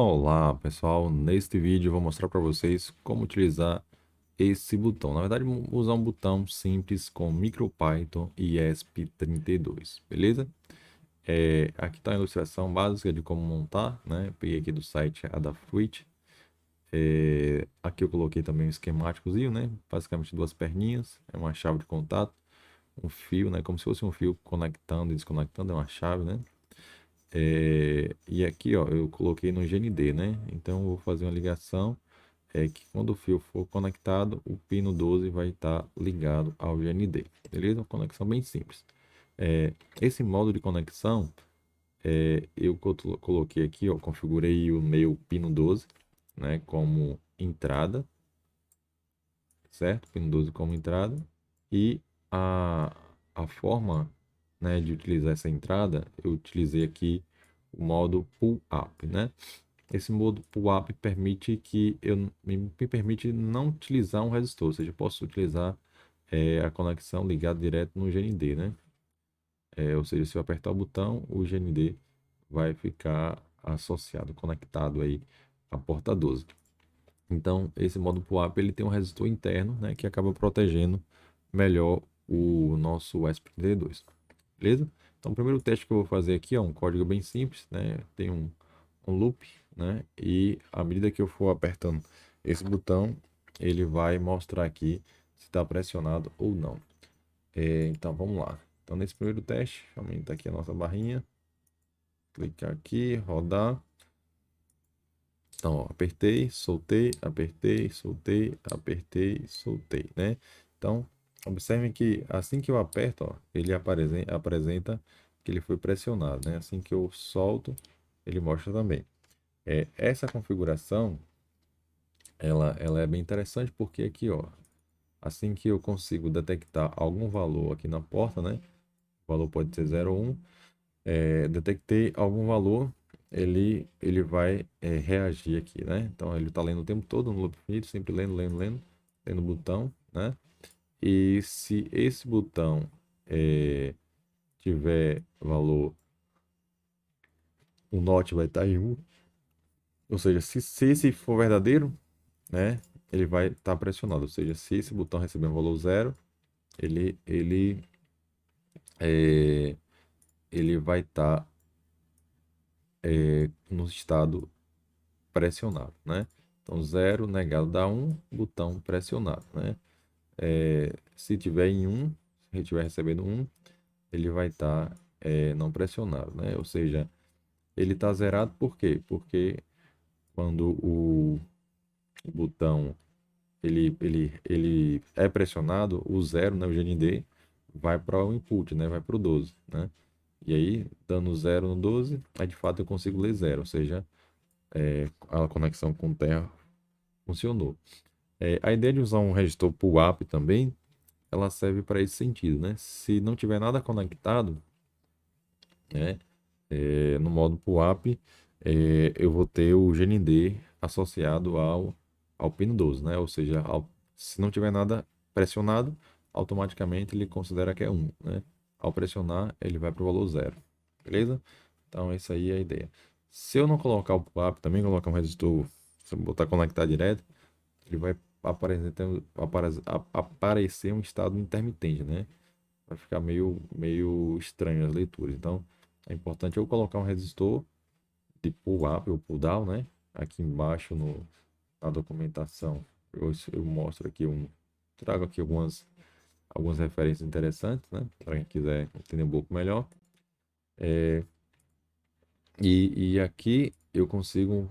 Olá pessoal, neste vídeo eu vou mostrar para vocês como utilizar esse botão. Na verdade, usar um botão simples com MicroPython e ESP32, beleza? Aqui está a ilustração básica de como montar, né? Peguei aqui do site Adafruit. Aqui eu coloquei também um esquemáticozinho, né? Basicamente duas perninhas, é uma chave de contato, um fio, né? Como se fosse um fio conectando e desconectando, é uma chave, né? E aqui, ó, eu coloquei no GND, né? Então, eu vou fazer uma ligação, que quando o fio for conectado, o pino 12 vai estar ligado ao GND, beleza? Uma conexão bem simples. Esse modo de conexão, coloquei aqui, ó, configurei o meu pino 12, né, como entrada, certo? Pino 12 como entrada. E a forma, né, de utilizar essa entrada, eu utilizei aqui o modo pull up, né? Esse modo pull up permite que me permite não utilizar um resistor, ou seja, eu posso utilizar a conexão ligada direto no GND, né? Ou seja, se eu apertar o botão, o GND vai ficar associado, conectado aí à porta 12. Então, esse modo pull-up ele tem um resistor interno, né, que acaba protegendo melhor o nosso ESP32. Beleza? Então, o primeiro teste que eu vou fazer aqui é um código bem simples, né? Tem um loop, né? E à medida que eu for apertando esse botão, ele vai mostrar aqui se está pressionado ou não. Então, vamos lá. Então, nesse primeiro teste, aumenta aqui a nossa barrinha, clicar aqui, rodar. Então, ó, apertei, soltei, apertei, soltei, né? Então, observem que assim que eu aperto, ó, ele apresenta que ele foi pressionado, né? Assim que eu solto, ele mostra também. Essa configuração, ela é bem interessante porque aqui, ó, assim que eu consigo detectar algum valor aqui na porta, né? O valor pode ser 0 ou 1, detectei algum valor, ele vai reagir aqui, né? Então ele está lendo o tempo todo no loop infinito, sempre lendo, lendo, lendo, lendo o botão, né? E se esse botão tiver valor, o NOT vai estar em 1, ou seja, se esse for verdadeiro, né? Ele vai estar pressionado, ou seja, se esse botão receber um valor 0, ele, é, ele vai estar no estado pressionado, né? Então, 0 negado dá 1, botão pressionado, né? Se tiver em 1, se ele estiver recebendo 1, ele vai estar não pressionado, né? Ou seja, ele está zerado por quê? Porque quando o botão ele é pressionado, o 0, né, o GND, vai para o input, né? Vai para o 12, né? E aí, dando 0 no 12, aí de fato eu consigo ler 0, ou seja, a conexão com terra funcionou. A ideia de usar um resistor pull-up também, ela serve para esse sentido, né? Se não tiver nada conectado, né, no modo pull-up, eu vou ter o GND associado ao pino 12, né? Ou seja, se não tiver nada pressionado, automaticamente ele considera que é 1, né? Ao pressionar, ele vai para o valor 0, beleza? Então, essa aí é a ideia. Se eu não colocar o pull-up, também colocar um resistor, se eu botar conectar direto, ele vai aparecer um estado intermitente, né? Vai ficar meio estranho as leituras. Então, é importante eu colocar um resistor de pull up ou pull down, né? Aqui embaixo na documentação, eu mostro aqui trago aqui algumas referências interessantes, né? Para quem quiser entender um pouco melhor. E aqui eu consigo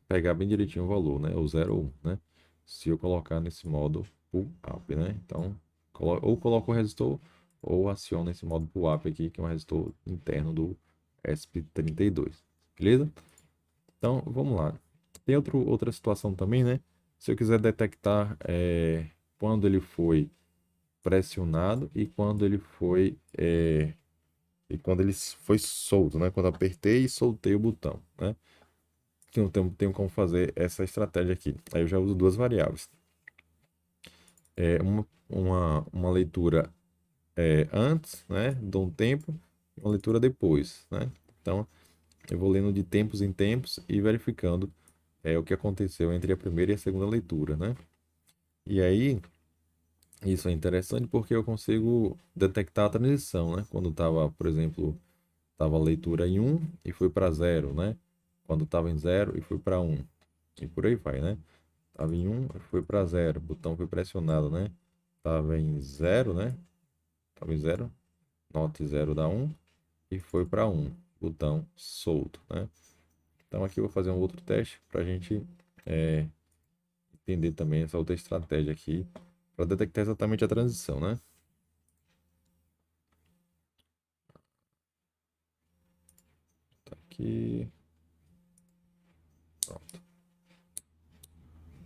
pegar bem direitinho o valor, né? O 0 ou 1, né? Se eu colocar nesse modo pull up, né? Então, ou coloco o resistor ou aciono esse modo pull up aqui, que é um resistor interno do ESP32, beleza? Então, vamos lá. Tem outra situação também, né? Se eu quiser detectar quando ele foi pressionado e quando ele foi solto, né? Quando apertei e soltei o botão, né? Que eu tenho como fazer essa estratégia aqui. Aí eu já uso duas variáveis. Uma leitura antes, né? De um tempo, e uma leitura depois, né? Então, eu vou lendo de tempos em tempos e verificando o que aconteceu entre a primeira e a segunda leitura, né? E aí, isso é interessante porque eu consigo detectar a transição, né? Quando estava, por exemplo, estava a leitura em um e foi para zero, né? Quando estava em zero e foi para um. E por aí vai, né? Estava em um e foi para zero, o botão foi pressionado, né? Estava em zero, né? Estava em zero, note zero dá um e foi para um, botão solto, né? Então aqui eu vou fazer um outro teste para a gente é, entender também essa outra estratégia aqui para detectar exatamente a transição, né? Tá aqui, pronto.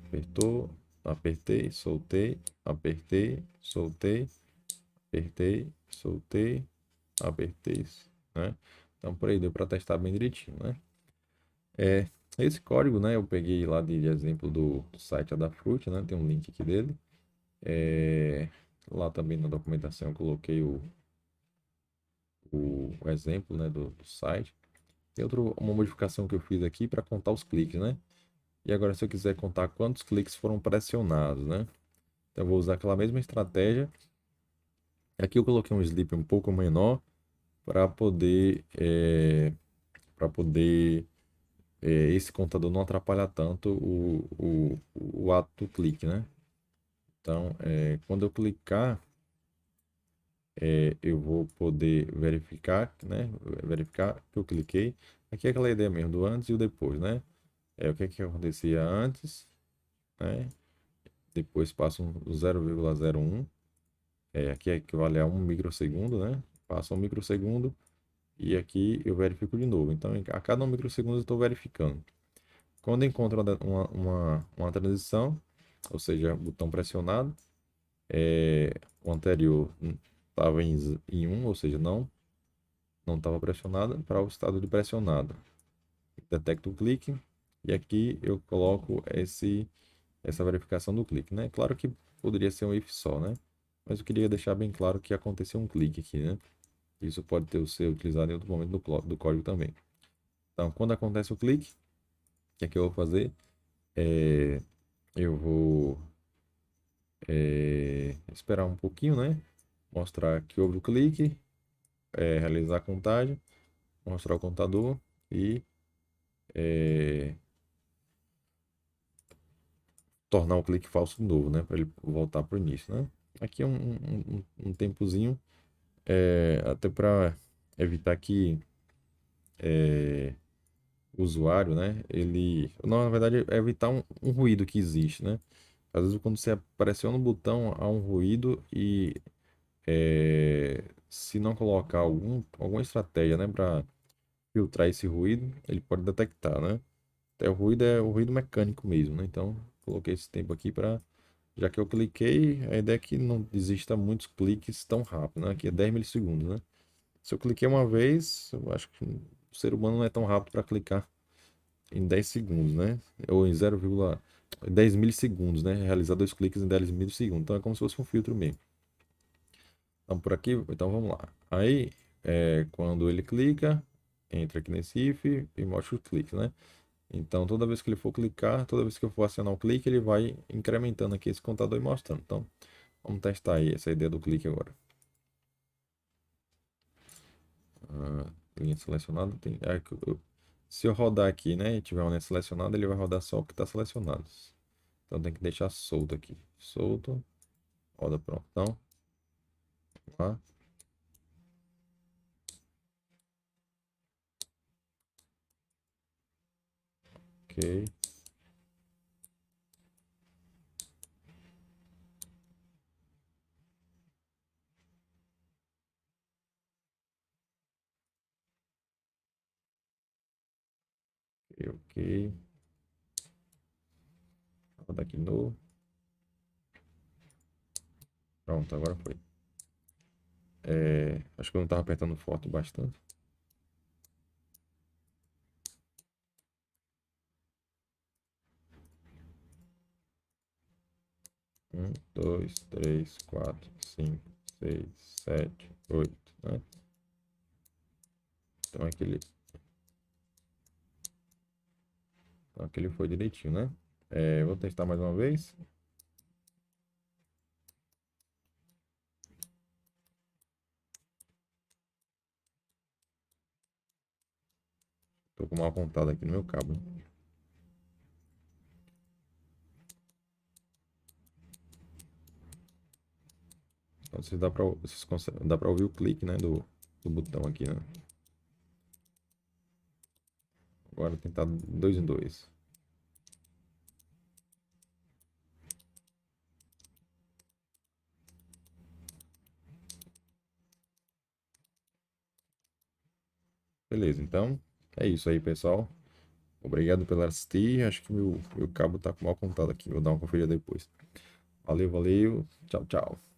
Apertou, apertei, soltei, apertei, soltei, apertei, soltei, apertei, né? Então por aí deu para testar bem direitinho, né? É, esse código, né, eu peguei lá de exemplo do site Adafruit, né? Tem um link aqui dele. Lá também na documentação eu coloquei o exemplo, né, do site. Tem uma modificação que eu fiz aqui para contar os cliques, né? E agora se eu quiser contar quantos cliques foram pressionados, né? Então eu vou usar aquela mesma estratégia. Aqui eu coloquei um sleep um pouco menor para poder esse contador não atrapalhar tanto o ato do clique, né? Então, quando eu clicar, eu vou poder verificar, né? Verificar que eu cliquei. Aqui é aquela ideia mesmo do antes e o depois, né? O que que acontecia antes, né? Depois passa um 0,01. Aqui equivale a 1 microsegundo, né? Passa 1 microsegundo e aqui eu verifico de novo. Então, a cada 1 microsegundo eu estou verificando. Quando eu encontro uma transição, ou seja, botão pressionado, o anterior estava em 1, ou seja, não estava pressionado, para o estado de pressionado. Detecto o clique e aqui eu coloco essa verificação do clique, né? Claro que poderia ser um if só, né? Mas eu queria deixar bem claro que aconteceu um clique aqui, né? Isso pode ser utilizado em outro momento do código também. Então, quando acontece o clique, o que é que eu vou fazer? Eu vou esperar um pouquinho, né? Mostrar que houve o clique, realizar a contagem, mostrar o contador e é, tornar o clique falso de novo, né? Para ele voltar para o início, né? Aqui é um tempozinho, até para evitar que o usuário, né? Ele, não, na verdade, é evitar um ruído que existe, né? Às vezes quando você pressiona o botão há um ruído e se não colocar alguma estratégia, né, para filtrar esse ruído, ele pode detectar, né? Até o ruído é o ruído mecânico mesmo, né? Então, coloquei esse tempo aqui para, já que eu cliquei, a ideia é que não exista muitos cliques tão rápido, né? Aqui é 10 milissegundos, né? Se eu cliquei uma vez, eu acho que o ser humano não é tão rápido para clicar em 10 segundos, né? Ou em 0,10 milissegundos, né? Realizar dois cliques em 10 milissegundos. Então é como se fosse um filtro mesmo. Então por aqui, então vamos lá. Aí, quando ele clica, entra aqui nesse if e mostra o clique, né? Então toda vez que ele for clicar, toda vez que eu for acionar o clique, ele vai incrementando aqui esse contador e mostrando. Então vamos testar aí essa ideia do clique agora. Linha selecionada tem. Se eu rodar aqui, né, e tiver uma linha selecionada, ele vai rodar só o que está selecionado. Então tem que deixar solto aqui. Solto. Roda pronto. Então, tá? Ok. Ok. Roda aqui de novo. Pronto, agora foi. Acho que eu não estava apertando forte bastante. Um, dois, três, quatro, cinco, seis, sete, oito, né? Então aquele Então aqui ele foi direitinho, né? Vou testar mais uma vez. Tô com uma pontada aqui no meu cabo, hein? Então, dá pra ouvir o clique, né, do botão aqui, né? Agora tentar 2 em 2. Beleza, então é isso aí, pessoal. Obrigado por assistir. Acho que meu cabo tá com mal contado aqui. Vou dar uma conferida depois. Valeu, valeu. Tchau, tchau.